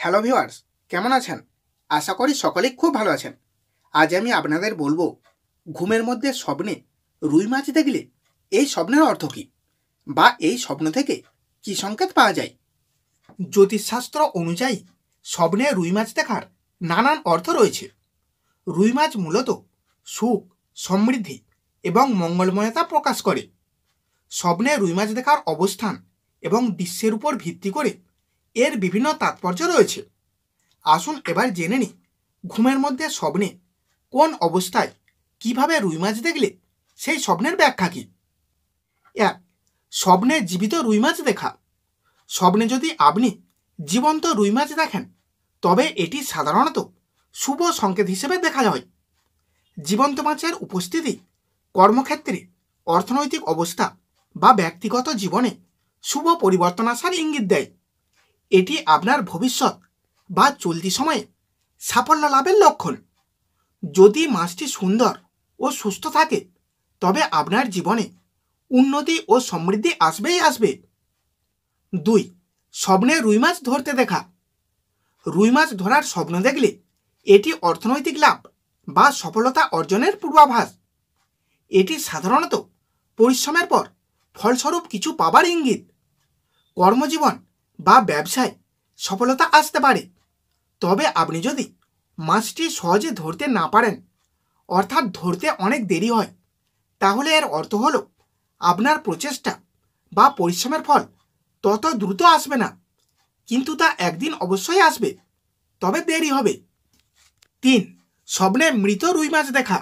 Hello viewers, কেমন আছেন? আশা করি সকলেই খুব ভালো আছেন। আজ আমি আপনাদের বলবো ঘুমের মধ্যে স্বপ্নে রুই মাছ দেখলে এই স্বপ্নের অর্থ কী, বা এই স্বপ্ন থেকে কী সংকেত পাওয়া যায়। জ্যোতিষশাস্ত্র অনুযায়ী স্বপ্নে রুই মাছ দেখার নানান অর্থ রয়েছে। রুই মাছ মূলত সুখ, সমৃদ্ধি এবং মঙ্গলময়তা প্রকাশ করে। স্বপ্নে রুই মাছ দেখার অবস্থান এবং দৃশ্যের উপর ভিত্তি করে এর বিভিন্ন তাৎপর্য রয়েছে। আসুন এবার জেনে নিই ঘুমের মধ্যে স্বপ্নে কোন অবস্থায় কিভাবে রুই মাছ দেখলে সেই স্বপ্নের ব্যাখ্যা কী। 1. স্বপ্নে জীবিত রুই মাছ দেখা। স্বপ্নে যদি আপনি জীবন্ত রুই মাছ দেখেন তবে এটি সাধারণত শুভ সংকেত হিসেবে দেখা হয়। জীবন্ত মাছের উপস্থিতি কর্মক্ষেত্রে, অর্থনৈতিক অবস্থা বা ব্যক্তিগত জীবনে শুভ পরিবর্তন আসার ইঙ্গিত দেয়। এটি আপনার ভবিষ্যৎ বা চলতি সময়ে সাফল্য লাভের লক্ষণ। যদি মাছটি সুন্দর ও সুস্থ থাকে তবে আপনার জীবনে উন্নতি ও সমৃদ্ধি আসবেই আসবে। 2. স্বপ্নে রুই মাছ ধরতে দেখা। রুই মাছ ধরার স্বপ্ন দেখলে এটি অর্থনৈতিক লাভ বা সফলতা অর্জনের পূর্বাভাস। এটি সাধারণত পরিশ্রমের পর ফলস্বরূপ কিছু পাবার ইঙ্গিত। কর্মজীবন বা ব্যবসায় সফলতা আসতে পারে। তবে আপনি যদি মাছটি সহজে ধরতে না পারেন, অর্থাৎ ধরতে অনেক দেরি হয়, তাহলে এর অর্থ হল আপনার প্রচেষ্টা বা পরিশ্রমের ফল তত দ্রুত আসবে না, কিন্তু তা একদিন অবশ্যই আসবে, তবে দেরি হবে। 3. স্বপ্নে মৃত রুই মাছ দেখা।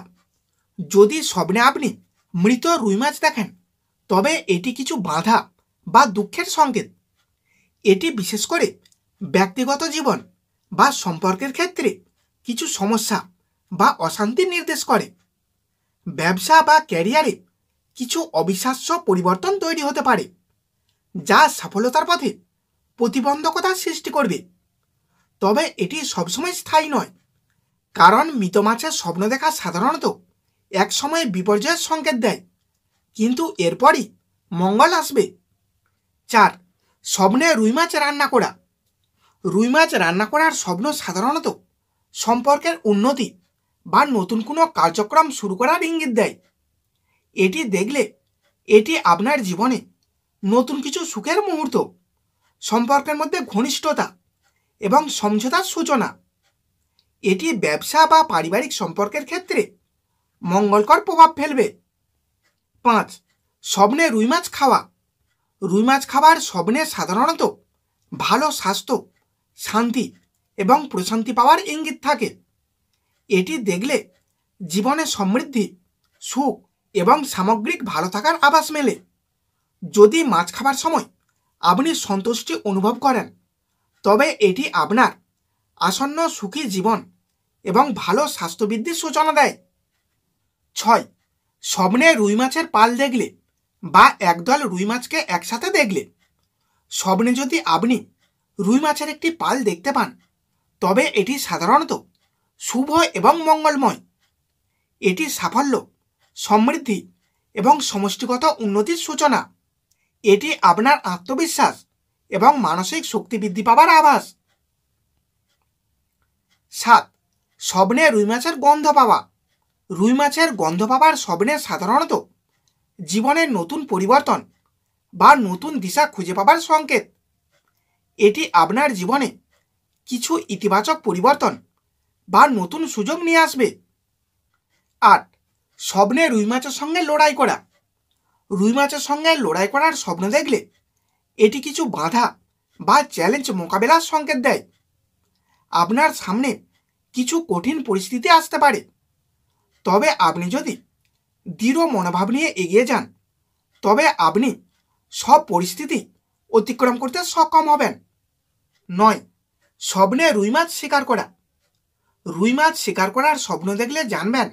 যদি স্বপ্নে আপনি মৃত রুই মাছ দেখেন তবে এটি কিছু বাধা বা দুঃখের সংকেত। এটি বিশেষ করে ব্যক্তিগত জীবন বা সম্পর্কের ক্ষেত্রে কিছু সমস্যা বা অশান্তি নির্দেশ করে। ব্যবসা বা ক্যারিয়ারে কিছু অবিশ্বাস্য পরিবর্তন তৈরি হতে পারে, যা সফলতার পথে প্রতিবন্ধকতা সৃষ্টি করবে। তবে এটি সবসময় স্থায়ী নয়, কারণ মৃত মাছের স্বপ্ন দেখা সাধারণত এক সময়ে বিপর্যয়ের সংকেত দেয়, কিন্তু এরপরই মঙ্গল আসবে। 4. স্বপ্নে রুই মাছ রান্না করা। রুই মাছ রান্না করার স্বপ্ন সাধারণত সম্পর্কের উন্নতি বা নতুন কোনো কার্যক্রম শুরু করার ইঙ্গিত দেয়। এটি দেখলে এটি আপনার জীবনে নতুন কিছু সুখের মুহূর্ত, সম্পর্কের মধ্যে ঘনিষ্ঠতা এবং সমঝোতার সূচনা। এটি ব্যবসা বা পারিবারিক সম্পর্কের ক্ষেত্রে মঙ্গলকর প্রভাব ফেলবে। 5. স্বপ্নে রুই মাছ খাওয়া। রুই মাছ খাবার স্বপ্নে সাধারণত ভালো স্বাস্থ্য, শান্তি এবং প্রশান্তি পাওয়ার ইঙ্গিত থাকে। এটি দেখলে জীবনে সমৃদ্ধি, সুখ এবং সামগ্রিক ভালো থাকার আভাস মেলে। যদি মাছ খাবার সময় আপনি সন্তুষ্টি অনুভব করেন তবে এটি আপনার আসন্ন সুখী জীবন এবং ভালো স্বাস্থ্যবৃদ্ধির সূচনা দেয়। 6. স্বপ্নে রুই মাছের পাল দেখলে বা একদল রুই মাছকে একসাথে দেখলে। স্বপ্নে যদি আপনি রুই মাছের একটি পাল দেখতে পান তবে এটি সাধারণত শুভ এবং মঙ্গলময়। এটি সাফল্য, সমৃদ্ধি এবং সমষ্টিগত উন্নতির সূচনা। এটি আপনার আত্মবিশ্বাস এবং মানসিক শক্তি বৃদ্ধি পাবার আভাস। 7. স্বপ্নে রুই মাছের গন্ধ পাওয়া। রুই মাছের গন্ধ পাওয়ার স্বপ্নে সাধারণত জীবনের নতুন পরিবর্তন বা নতুন দিশা খুঁজে পাবার সংকেত। এটি আপনার জীবনে কিছু ইতিবাচক পরিবর্তন বা নতুন সুযোগ নিয়ে আসবে। 8. স্বপ্নে রুই মাছের সঙ্গে লড়াই করা। রুই মাছের সঙ্গে লড়াই করার স্বপ্ন দেখলে এটি কিছু বাধা বা চ্যালেঞ্জ মোকাবেলার সংকেত দেয়। আপনার সামনে কিছু কঠিন পরিস্থিতি আসতে পারে, তবে আপনি যদি দৃঢ় মনোভাব নিয়ে এগিয়ে যান তবে আপনি সব পরিস্থিতি অতিক্রম করতে সক্ষম হবেন। 9. স্বপ্নে রুই মাছ শিকার করা। রুই মাছ শিকার করার স্বপ্ন দেখলে জানবেন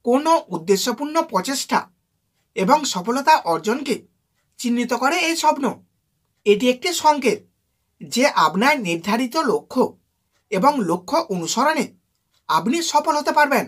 কোনো উদ্দেশ্যপূর্ণ প্রচেষ্টা এবং সফলতা অর্জনকে চিহ্নিত করে এই স্বপ্ন। এটি একটি সংকেত যে আপনার নির্ধারিত লক্ষ্য এবং লক্ষ্য অনুসরণে আপনি সফল হতে পারবেন।